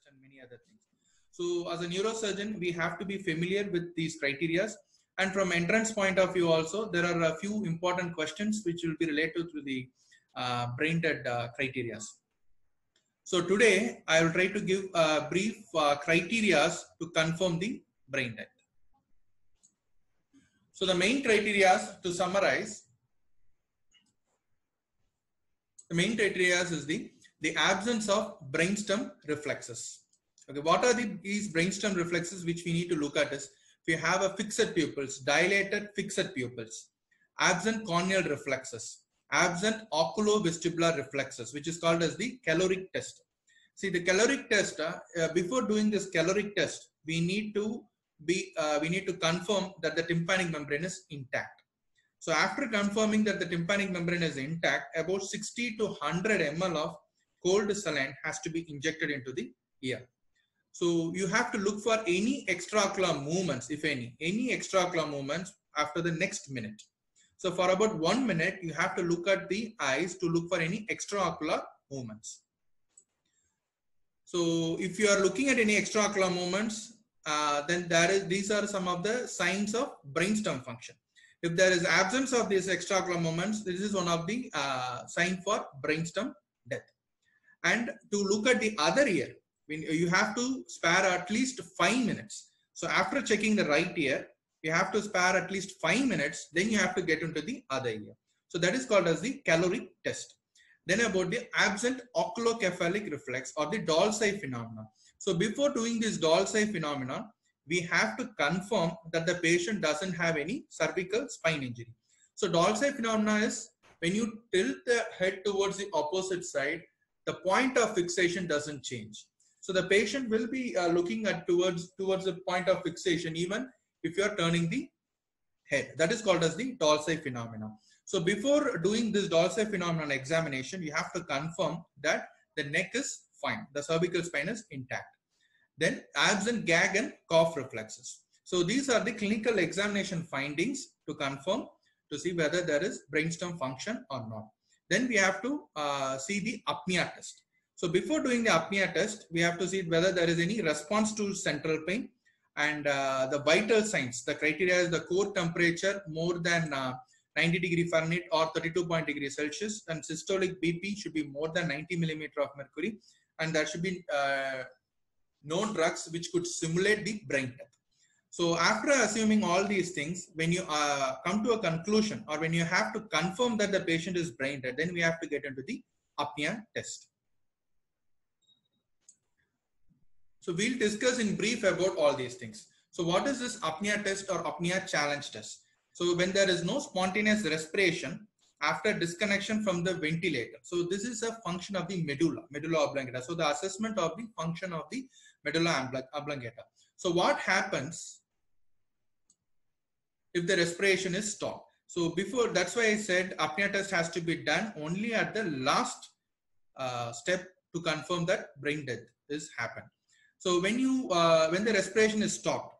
and many other things. So as a neurosurgeon, we have to be familiar with these criteria. And from entrance point of view also, there are a few important questions which will be related to the brain dead criteria. So today I will try to give a brief criteria to confirm the brain death. So the main criteria to summarize, the main criteria is the absence of brainstem reflexes. Okay, what are these brainstem reflexes which we need to look at is, if you have a fixed pupils, dilated fixed pupils, absent corneal reflexes, absent oculovestibular reflexes, which is called as the caloric test. See, the caloric test, before doing this caloric test, we need to confirm that the tympanic membrane is intact. So after confirming that the tympanic membrane is intact, about 60 to 100 ml of cold saline has to be injected into the ear. So you have to look for any extraocular movements, if any extraocular movements after the next minute. So for about 1 minute, you have to look at the eyes to look for any extraocular movements. So if you are looking at any extraocular movements, then these are some of the signs of brainstem function. If there is absence of these extraocular movements, this is one of the sign for brainstem death. And to look at the other ear, you have to spare at least 5 minutes. So after checking the right ear, you have to spare at least 5 minutes, then you have to get into the other ear. So that is called as the caloric test. Then about the absent oculocephalic reflex or the Dulce phenomenon. So before doing this Dulce phenomenon, we have to confirm that the patient doesn't have any cervical spine injury. So Dulce phenomenon is when you tilt the head towards the opposite side, the point of fixation doesn't change. So the patient will be looking at towards the point of fixation even if you are turning the head. That is called as the Dulce phenomenon. So before doing this Dulce phenomenon examination, you have to confirm that the neck is fine, the cervical spine is intact. Then absent gag and cough reflexes. So these are the clinical examination findings to confirm, to see whether there is brainstem function or not. Then we have to see the apnea test. So before doing the apnea test, we have to see whether there is any response to central pain, and the vital signs. The criteria is the core temperature more than 90 degree Fahrenheit or 32 degrees Celsius, and systolic BP should be more than 90 millimeter of mercury, and there should be no drugs which could simulate the brain death. So after assuming all these things, when you come to a conclusion, or when you have to confirm that the patient is brain dead, then we have to get into the apnea test. So we'll discuss in brief about all these things. So what is this apnea test or apnea challenge test? So when there is no spontaneous respiration after disconnection from the ventilator. So this is a function of the medulla oblongata. So the assessment of the function of the medulla oblongata. So what happens if the respiration is stopped? So before, that's why I said apnea test has to be done only at the last step to confirm that brain death is happened. So when the respiration is stopped,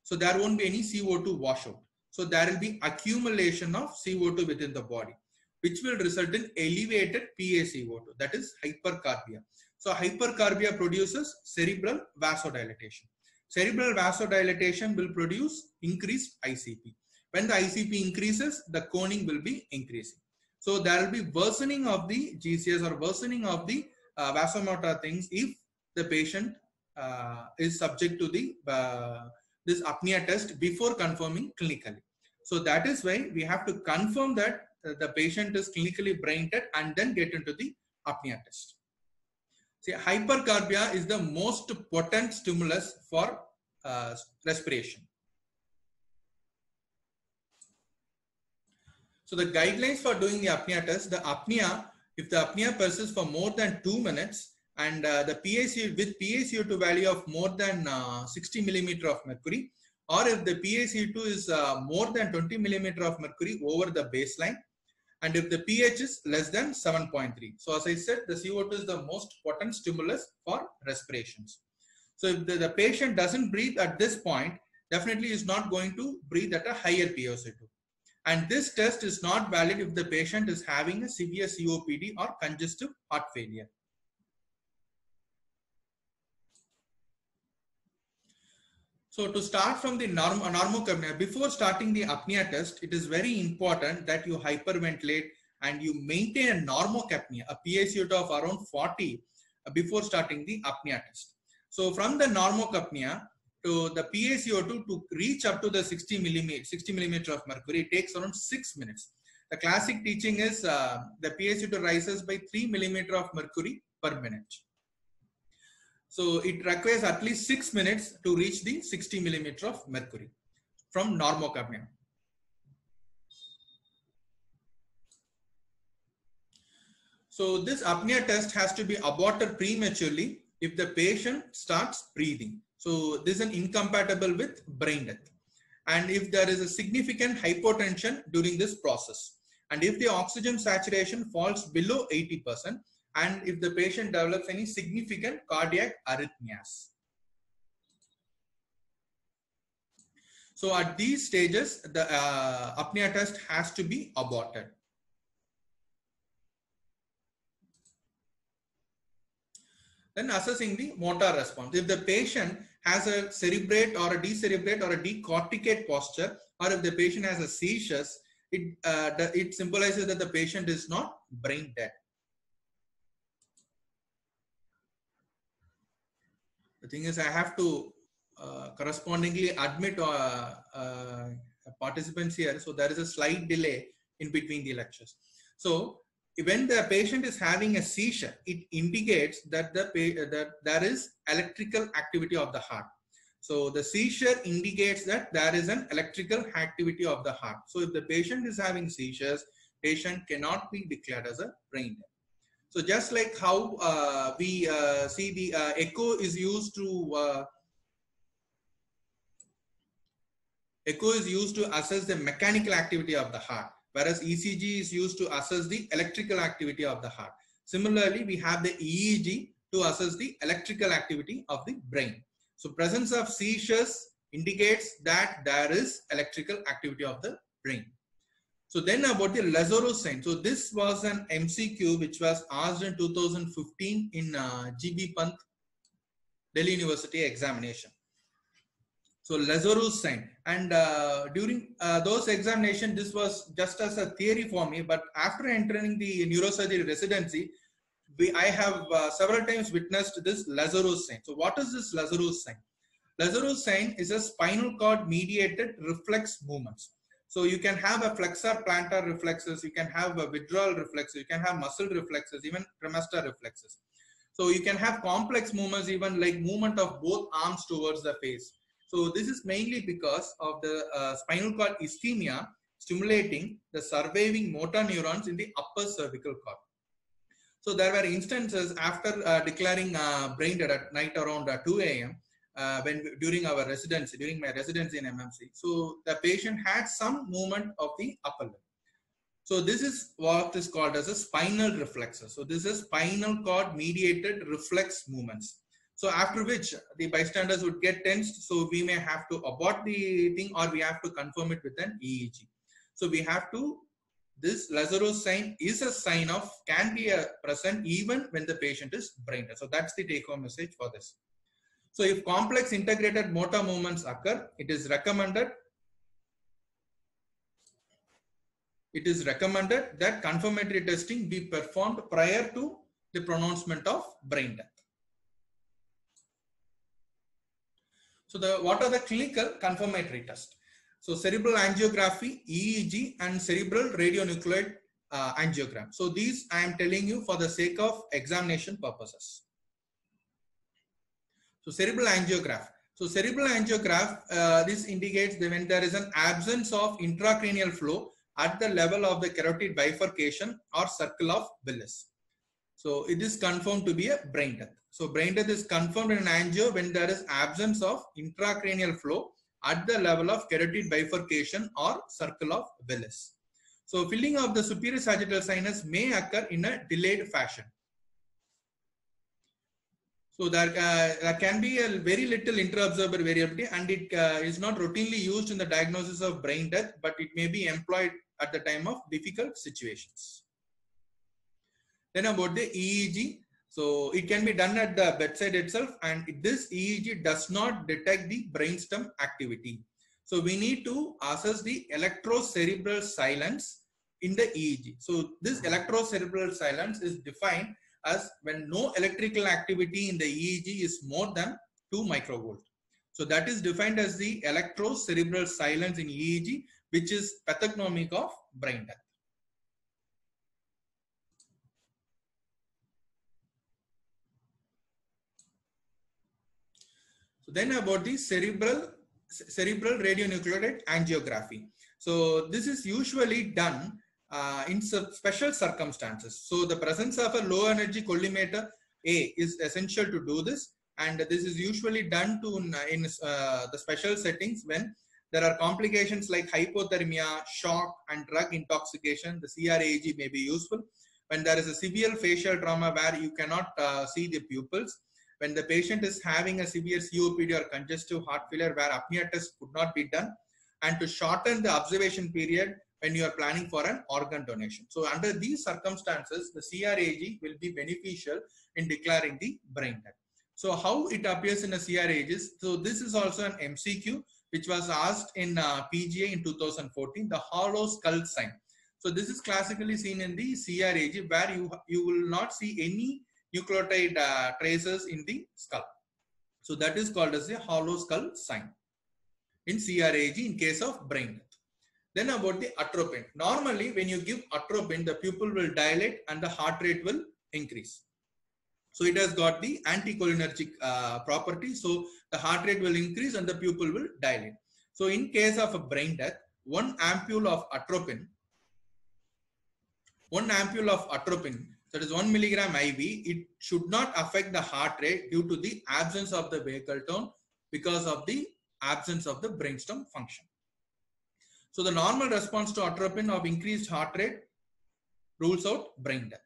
so there won't be any CO2 washout. So there will be accumulation of CO2 within the body, which will result in elevated PaCO2, that is hypercarbia. So hypercarbia produces cerebral vasodilation. Cerebral vasodilation will produce increased ICP. When the ICP increases, the coning will be increasing. So there will be worsening of the GCS or worsening of the vasomotor things if the patient is subject to the this apnea test before confirming clinically. So that is why we have to confirm that the patient is clinically brain dead and then get into the apnea test. See, hypercarbia is the most potent stimulus for respiration. So the guidelines for doing the apnea test, if the apnea persists for more than 2 minutes, and the PaCO2 value of more than 60 millimeter of mercury, or if the PaCO2 is more than 20 millimeter of mercury over the baseline, and if the pH is less than 7.3. So as I said, the CO2 is the most potent stimulus for respirations. So if the patient doesn't breathe at this point, definitely is not going to breathe at a higher PaCO2. And this test is not valid if the patient is having a severe COPD or congestive heart failure. So to start from the normocapnia, before starting the apnea test, it is very important that you hyperventilate and you maintain a normocapnia, a PaCO2 of around 40 before starting the apnea test. So from the normocapnia to the PaCO2 to reach up to the 60 millimeter of mercury, it takes around 6 minutes. The classic teaching is the PaCO2 rises by 3 millimeter of mercury per minute. So it requires at least 6 minutes to reach the 60 millimeter of mercury from normocapnia. So this apnea test has to be aborted prematurely if the patient starts breathing. So this is incompatible with brain death. And if there is a significant hypotension during this process, and if the oxygen saturation falls below 80%, and if the patient develops any significant cardiac arrhythmias. So at these stages, the apnea test has to be aborted. Then assessing the motor response. If the patient has a cerebrate or a decerebrate or a decorticate posture, or if the patient has a seizures, it symbolizes that the patient is not brain dead. The thing is, I have to correspondingly admit participants here. So there is a slight delay in between the lectures. So when the patient is having a seizure, it indicates that that there is electrical activity of the heart. So the seizure indicates that there is an electrical activity of the heart. So if the patient is having seizures, patient cannot be declared as a brain dead. So just like how we see the echo is used to assess the mechanical activity of the heart, whereas ECG is used to assess the electrical activity of the heart. Similarly, we have the EEG to assess the electrical activity of the brain. So presence of seizures indicates that there is electrical activity of the brain. So then about the Lazarus sign. So this was an MCQ which was asked in 2015 in GB Pant Delhi University examination. So Lazarus sign, and during those examination, this was just as a theory for me, but after entering the neurosurgery residency, I have several times witnessed this Lazarus sign. So what is this Lazarus sign? Lazarus sign is a spinal cord mediated reflex movements. So you can have a flexor plantar reflexes, you can have a withdrawal reflexes, you can have muscle reflexes, even trimester reflexes. So you can have complex movements, even like movement of both arms towards the face. So this is mainly because of the spinal cord ischemia stimulating the surviving motor neurons in the upper cervical cord. So there were instances after declaring brain dead at night around 2 a.m. During my residency in MMC. So the patient had some movement of the upper limb. So this is what is called as a spinal reflexes. So this is spinal cord mediated reflex movements. So after which the bystanders would get tensed. So we may have to abort the thing, or we have to confirm it with an EEG. So we have to, this Lazarus sign is a sign of, can be present even when the patient is brain dead. So that's the take home message for this. So if complex integrated motor movements occur, it is recommended that confirmatory testing be performed prior to the pronouncement of brain death. So what are the clinical confirmatory tests? So cerebral angiography, EEG, and cerebral radionuclide angiogram. So these I am telling you for the sake of examination purposes. So cerebral angiograph. So cerebral angiograph, this indicates that when there is an absence of intracranial flow at the level of the carotid bifurcation or circle of Willis. So it is confirmed to be a brain death. So brain death is confirmed in an angio when there is absence of intracranial flow at the level of carotid bifurcation or circle of Willis. So filling of the superior sagittal sinus may occur in a delayed fashion. So there can be a very little interobserver variability, and it is not routinely used in the diagnosis of brain death, but it may be employed at the time of difficult situations. Then about the EEG. So it can be done at the bedside itself, and this EEG does not detect the brainstem activity. So we need to assess the electrocerebral silence in the EEG. So this electrocerebral silence is defined as when no electrical activity in the EEG is more than 2 microvolt. So that is defined as the electrocerebral silence in EEG, which is pathognomic of brain death. So then about the cerebral radionuclide angiography. So this is usually done in special circumstances. So the presence of a low energy collimator A is essential to do this, and this is usually done in the special settings when there are complications like hypothermia, shock, and drug intoxication. The CRAG may be useful. When there is a severe facial trauma where you cannot see the pupils, when the patient is having a severe COPD or congestive heart failure where apnea test could not be done, and to shorten the observation period when you are planning for an organ donation. So under these circumstances, the CRAG will be beneficial in declaring the brain death. So how it appears in a CRAG is, so this is also an MCQ which was asked in PGA in 2014, the hollow skull sign. So this is classically seen in the CRAG where you will not see any nucleotide traces in the skull. So that is called as a hollow skull sign in CRAG in case of brain death. Then about the atropine. Normally when you give atropine, the pupil will dilate and the heart rate will increase. So it has got the anticholinergic property. So the heart rate will increase and the pupil will dilate. So in case of a brain death, 1 ampule of atropine, that is 1 milligram IV, it should not affect the heart rate due to the absence of the vagal tone because of the absence of the brainstem function. So the normal response to atropine of increased heart rate rules out brain death.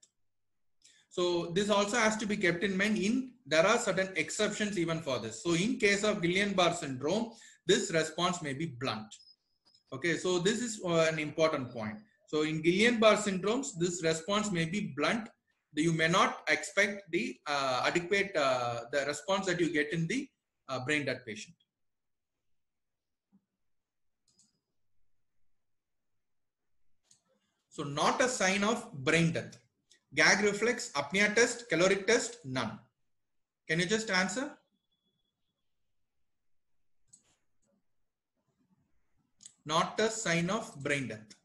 So this also has to be kept in mind. There are certain exceptions even for this. So in case of Guillain-Barré syndrome, this response may be blunt. Okay, so this is an important point. So in Guillain-Barré syndromes, this response may be blunt. You may not expect the adequate the response that you get in the brain death patient. So not a sign of brain death. Gag reflex, apnea test, caloric test, none. Can you just answer? Not a sign of brain death.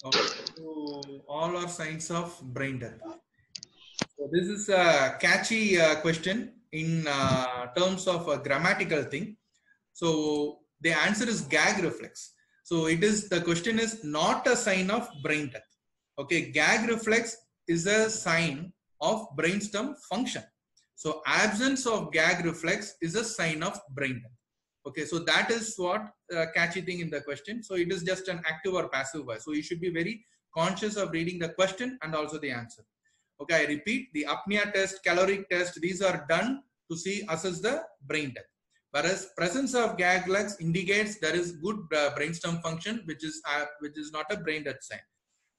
Okay, so all are signs of brain death. So this is a catchy question in terms of a grammatical thing. So the answer is gag reflex. So it is, the question is not a sign of brain death. Okay, gag reflex is a sign of brainstem function. So absence of gag reflex is a sign of brain death. Okay, so that is what catchy thing in the question. So it is just an active or passive voice. So you should be very conscious of reading the question and also the answer. Okay, I repeat, the apnea test, caloric test, these are done to assess the brain death. Whereas presence of gag reflex indicates there is good brainstem function, which is not a brain death sign.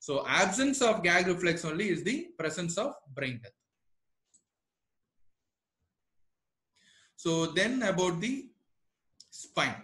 So absence of gag reflex only is the presence of brain death. So then about the spine.